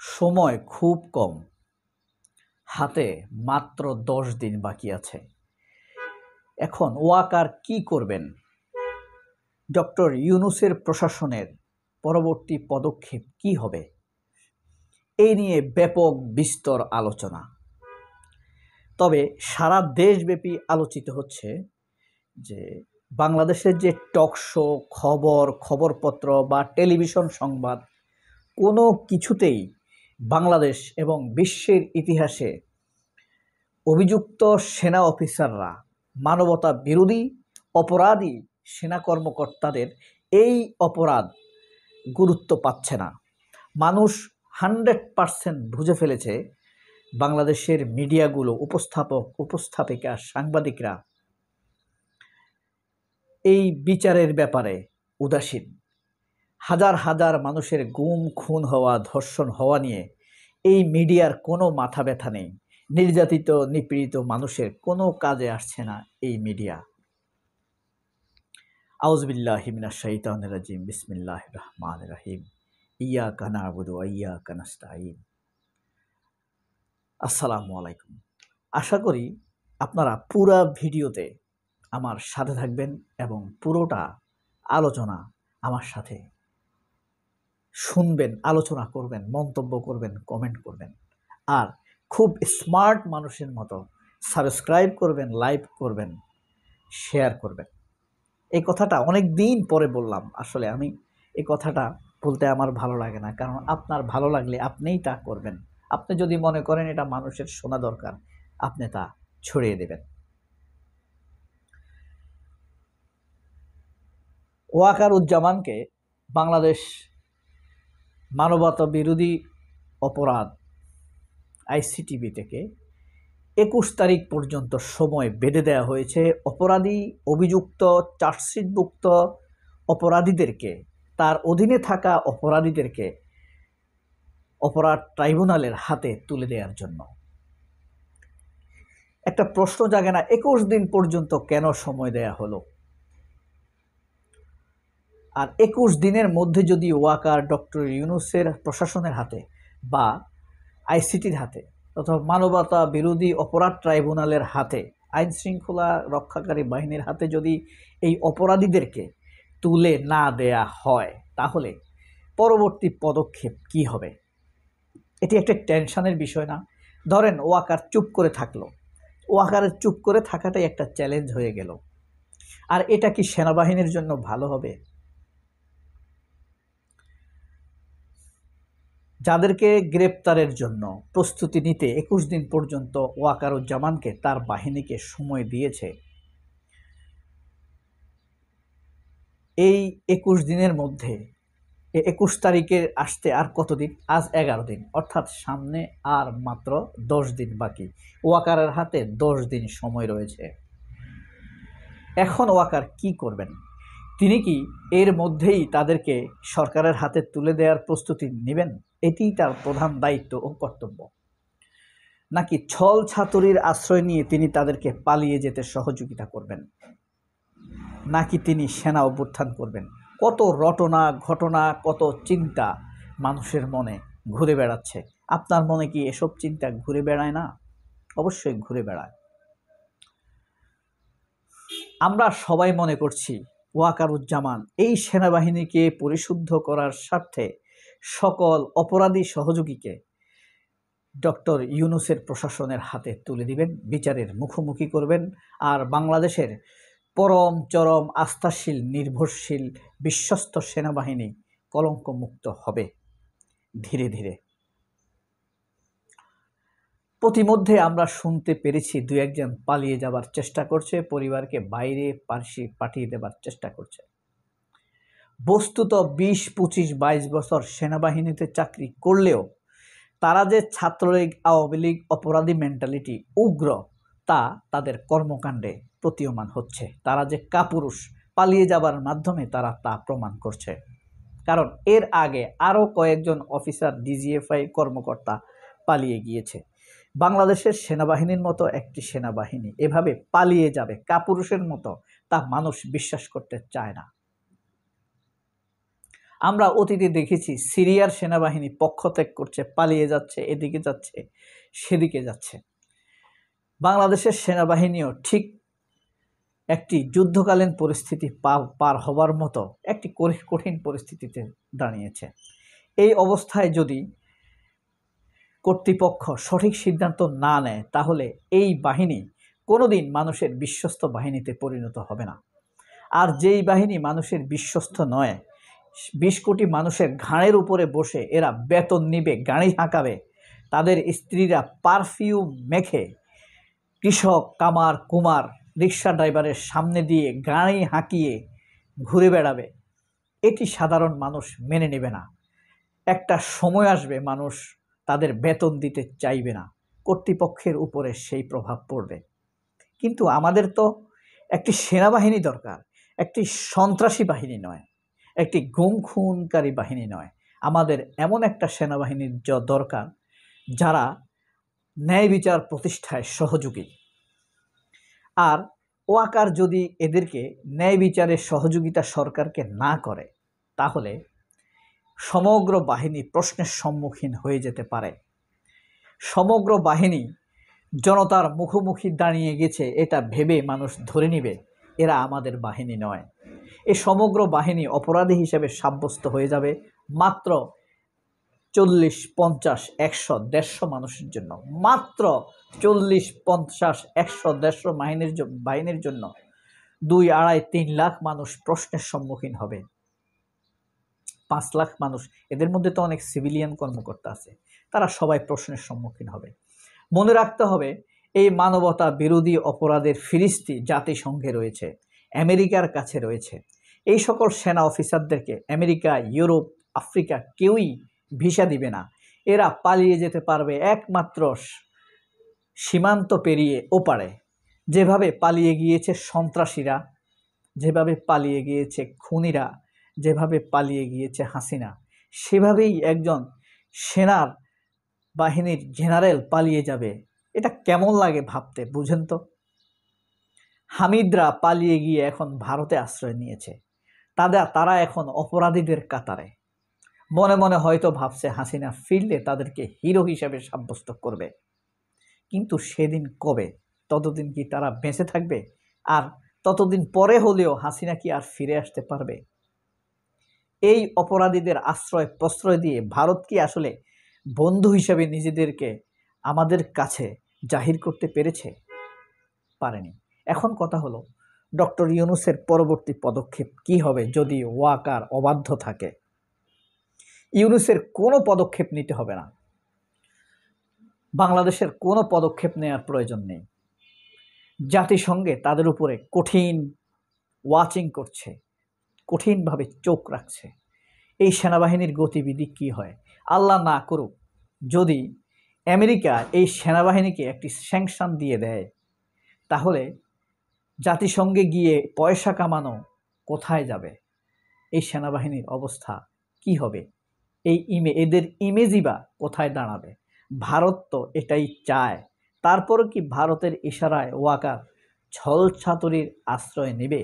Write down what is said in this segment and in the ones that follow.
সময় খুব কম, হাতে মাত্র 10 দিন বাকি আছে। এখন ওয়াকার কি করবেন? ডক্টর ইউনূসের প্রশাসনের পরবর্তী পদক্ষেপ কি হবে? এই নিয়ে ব্যাপক বিস্তর আলোচনা। তবে সারা দেশব্যাপী আলোচিত হচ্ছে যে বাংলাদেশের যে টক শো, খবরপত্র বা টেলিভিশন সংবাদ কোনো কিছুতেই বাংলাদেশ এবং বিশ্বের ইতিহাসে অভিযুক্ত সেনা অফিসাররা মানবতা বিরোধী অপরাধী সেনা কর্মকর্তাদের এই অপরাধ গুরুত্ব পাচ্ছে না। মানুষ 100% বুঝে ফেলেছে বাংলাদেশের মিডিয়াগুলো, উপস্থাপিকা, সাংবাদিকরা এই বিচারের ব্যাপারে উদাসীন। হাজার হাজার মানুষের গুম, খুন হওয়া, ধর্ষণ হওয়া নিয়ে এই মিডিয়ার কোনো মাথা ব্যথা নেই। নির্যাতিত, নিপীড়িত মানুষের কোনো কাজে আসছে না এই মিডিয়া। আউযুবিল্লাহি মিনাশ শাইতানির রাজিম। বিসমিল্লাহির রহমানির রহিম। ইয়্যাকা না'বুদু ওয়া ইয়্যাকা নাস্তাঈন। আসসালামু আলাইকুম। আশা করি আপনারা পুরো ভিডিওতে আমার সাথে থাকবেন এবং পুরোটা আলোচনা আমার সাথে শুনবেন, আলোচনা করবেন, মন্তব্য করবেন, কমেন্ট করবেন। আর খুব স্মার্ট মানুষের মতো সাবস্ক্রাইব করবেন, লাইক করবেন, শেয়ার করবেন। এই কথাটা অনেক দিন পরে বললাম। আসলে আমি এই কথাটা বলতে আমার ভালো লাগে না, কারণ আপনার ভালো লাগলে আপনিই তা করবেন। আপনি যদি মনে করেন এটা মানুষের শোনা দরকার, আপনি তা ছড়িয়ে দেবেন। ওয়াকারুজ্জামানকে বাংলাদেশ মানবতা বিরোধী অপরাধ আইসিটিবি থেকে 21 তারিখ পর্যন্ত সময় বেঁধে দেওয়া হয়েছে। অপরাধী, অভিযুক্ত, চার্জশিটভুক্ত অপরাধীদেরকে, তার অধীনে থাকা অপরাধীদেরকে অপরাধ ট্রাইব্যুনালের হাতে তুলে দেওয়ার জন্য। একটা প্রশ্ন জাগে না, 21 দিন পর্যন্ত কেন সময় দেয়া হলো? আর 21 দিনের মধ্যে যদি ওয়াকার ডক্টর ইউনূসের প্রশাসনের হাতে বা আইসিটির হাতে অথবা মানবতা বিরোধী অপরাধ ট্রাইব্যুনালের হাতে, আইন শৃঙ্খলা রক্ষাকারী বাহিনীর হাতে যদি এই অপরাধীদেরকে তুলে না দেয়া হয়, তাহলে পরবর্তী পদক্ষেপ কি হবে? এটি একটা টেনশনের বিষয় না? ধরেন ওয়াকার চুপ করে থাকলো, ওয়াকারের চুপ করে থাকাটাই একটা চ্যালেঞ্জ হয়ে গেল। আর এটা কি সেনাবাহিনীর জন্য ভালো হবে? যাদেরকে গ্রেপ্তারের জন্য প্রস্তুতি নিতে 21 দিন পর্যন্ত ওয়াকারুজ্জামানকে তার বাহিনীকে সময় দিয়েছে, এই 21 দিনের মধ্যে 21 তারিখের আসতে আর কতদিন? আজ 11 দিন, অর্থাৎ সামনে আর মাত্র 10 দিন বাকি। ওয়াকারের হাতে 10 দিন সময় রয়েছে। এখন ওয়াকার কি করবেন? তিনি কি এর মধ্যেই তাদেরকে সরকারের হাতে তুলে দেওয়ার প্রস্তুতি নেবেন? এটিই তার প্রধান দায়িত্ব ও কর্তব্য। নাকি ছল ছাতুরির আশ্রয় নিয়ে তিনি তাদেরকে পালিয়ে যেতে সহযোগিতা করবেন? নাকি তিনি সেনা অভ্যুত্থান করবেন? কত রটনা, ঘটনা, কত চিন্তা মানুষের মনে ঘুরে বেড়াচ্ছে। আপনার মনে কি এসব চিন্তা ঘুরে বেড়ায় না? অবশ্যই ঘুরে বেড়ায়। আমরা সবাই মনে করছি ওয়াকারুজ্জামান এই সেনাবাহিনীকে পরিশুদ্ধ করার স্বার্থে সকল অপরাধী সহযোগীকে ডক্টর ইউনূসের প্রশাসনের হাতে তুলে দিবেন, বিচারের মুখোমুখি করবেন। আর বাংলাদেশের পরম চরম আস্থাশীল, নির্ভরশীল, বিশ্বস্ত সেনাবাহিনী কলঙ্কমুক্ত হবে ধীরে ধীরে। প্রতিমধ্যে আমরা শুনতে পেরেছি দু একজন পালিয়ে যাবার চেষ্টা করছে, পরিবারকে বাইরে পাঠিয়ে দেবার চেষ্টা করছে। বস্তুত 20, 25, 22 বছর সেনাবাহিনীতে চাকরি করলেও তারা যে ছাত্রলীগ, আওয়ামী লীগ অপরাধী মেন্টালিটি উগ্র, তা তাদের কর্মকাণ্ডে প্রতীয়মান হচ্ছে। তারা যে কাপুরুষ, পালিয়ে যাবার মাধ্যমে তারা তা প্রমাণ করছে। কারণ এর আগে আরও কয়েকজন অফিসার, ডিজিএফআই কর্মকর্তা পালিয়ে গিয়েছে। বাংলাদেশের সেনাবাহিনীর মতো একটি সেনাবাহিনী এভাবে পালিয়ে যাবে কাপুরুষের মতো, তা মানুষ বিশ্বাস করতে চায় না। আমরা অতীতে দেখেছি সিরিয়ার সেনাবাহিনী পক্ষত্যাগ করছে, পালিয়ে যাচ্ছে, এদিকে যাচ্ছে, সেদিকে যাচ্ছে। বাংলাদেশের সেনাবাহিনীও ঠিক একটি যুদ্ধকালীন পরিস্থিতি পার হবার মতো একটি কঠিন পরিস্থিতিতে দাঁড়িয়েছে। এই অবস্থায় যদি কর্তৃপক্ষ সঠিক সিদ্ধান্ত না নেয়, তাহলে এই বাহিনী কোনোদিন মানুষের বিশ্বস্ত বাহিনীতে পরিণত হবে না। আর যেই বাহিনী মানুষের বিশ্বস্ত নয়, 20 কোটি মানুষের ঘাড়ের উপরে বসে এরা বেতন নিবে, গাড়ি হাঁকাবে, তাদের স্ত্রীরা পারফিউম মেখে কৃষক, কামার, কুমার, রিক্সা ড্রাইভারের সামনে দিয়ে গাড়ি হাঁকিয়ে ঘুরে বেড়াবে, এটি সাধারণ মানুষ মেনে নেবে না। একটা সময় আসবে মানুষ তাদের বেতন দিতে চাইবে না, কর্তৃপক্ষের উপরে সেই প্রভাব পড়বে। কিন্তু আমাদের তো একটি সেনাবাহিনী দরকার, একটি সন্ত্রাসী বাহিনী নয়, একটি গুম খুনকারী বাহিনী নয়। আমাদের এমন একটা সেনাবাহিনীর দরকার যারা ন্যায় বিচার প্রতিষ্ঠায় সহযোগী। আর ওয়াকার যদি এদেরকে ন্যায় বিচারের সহযোগিতা সরকারকে না করে, তাহলে সমগ্র বাহিনী প্রশ্নের সম্মুখীন হয়ে যেতে পারে। সমগ্র বাহিনী জনতার মুখোমুখি দাঁড়িয়ে গেছে এটা ভেবে মানুষ ধরে নিবে এরা আমাদের বাহিনী নয়। এই সমগ্র বাহিনী অপরাধী হিসেবে সাব্যস্ত হয়ে যাবে মাত্র 40, 50, 100, 150 মানুষের জন্য। মাত্র 40, 50, 100, 150 বাহিনীর জন্য 2, 2.5, 3 লাখ মানুষ প্রশ্নের সম্মুখীন হবে। 5 লাখ মানুষ, এদের মধ্যে তো অনেক সিভিলিয়ান কর্মকর্তা আছে, তারা সবাই প্রশ্নের সম্মুখীন হবে। মনে রাখতে হবে, এই মানবতা বিরোধী অপরাধের ফিরিস্তি জাতিসংঘে রয়েছে, আমেরিকার কাছে রয়েছে। এই সকল সেনা অফিসারদেরকে আমেরিকা, ইউরোপ, আফ্রিকা কেউই ভিসা দিবে না। এরা পালিয়ে যেতে পারবে একমাত্র সীমান্ত পেরিয়ে ওপারে। যেভাবে পালিয়ে গিয়েছে সন্ত্রাসীরা, যেভাবে পালিয়ে গিয়েছে খুনিরা, যেভাবে পালিয়ে গিয়েছে হাসিনা, সেভাবেই একজন সেনার বাহিনীর জেনারেল পালিয়ে যাবে। এটা কেমন লাগে ভাবতে, বুঝেন তো? হামিদরা পালিয়ে গিয়ে এখন ভারতে আশ্রয় নিয়েছে। তারা এখন অপরাধীদের কাতারে। মনে মনে হয়তো ভাবছে হাসিনা ফিরলে তাদেরকে হিরো হিসেবে সাব্যস্ত করবে। কিন্তু সেদিন কবে? ততদিন কি তারা বেঁচে থাকবে? আর ততদিন পরে হলেও হাসিনা কি আর ফিরে আসতে পারবে? এই অপরাধীদের আশ্রয় প্রশ্রয় দিয়ে ভারত কি আসলে বন্ধু হিসেবে নিজেদেরকে আমাদের কাছে জাহির করতে পেরেছে? পারেনি। এখন কথা হলো, ডক্টর ইউনূসের পরবর্তী পদক্ষেপ কি হবে যদি ওয়াকার অবাধ্য থাকে? ইউনূসের কোনো পদক্ষেপ নিতে হবে না, বাংলাদেশের কোনো পদক্ষেপ নেওয়ার প্রয়োজন নেই। জাতিসংঘে তাদের উপরে কঠিন ওয়াচিং করছে, কঠিনভাবে চোখ রাখছে। এই সেনাবাহিনীর গতিবিধি কি হয়? আল্লাহ না করুক যদি আমেরিকা এই সেনাবাহিনীকে একটি স্যাংশন দিয়ে দেয়, তাহলে জাতিসংঘে গিয়ে পয়সা কামানো কোথায় যাবে? এই সেনাবাহিনীর অবস্থা কি হবে? এদের ইমেজই বা কোথায় দাঁড়াবে? ভারত তো এটাই চায়। তারপরও কি ভারতের ইশারায় ওয়াকার ছলছাতুরির আশ্রয় নেবে?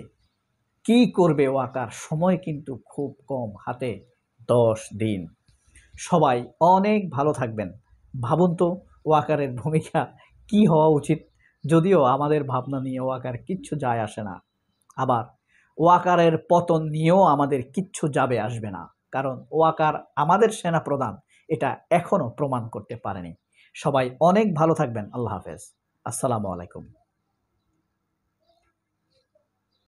কি করবে ওয়াকার? সময় কিন্তু খুব কম, হাতে 10 দিন। সবাই অনেক ভালো থাকবেন। ভাবুন তো ওয়াকারের ভূমিকা কি হওয়া উচিত? যদিও আমাদের ভাবনা নিয়ে ওয়াকার কিচ্ছু যায় আসে না, আবার ওয়াকারের পতন নিয়েও আমাদের কিচ্ছু যাবে আসবে না, কারণ ওয়াকার আমাদের সেনাপ্রধান এটা এখনও প্রমাণ করতে পারেনি। সবাই অনেক ভালো থাকবেন। আল্লাহ হাফেজ। আসসালামু আলাইকুম।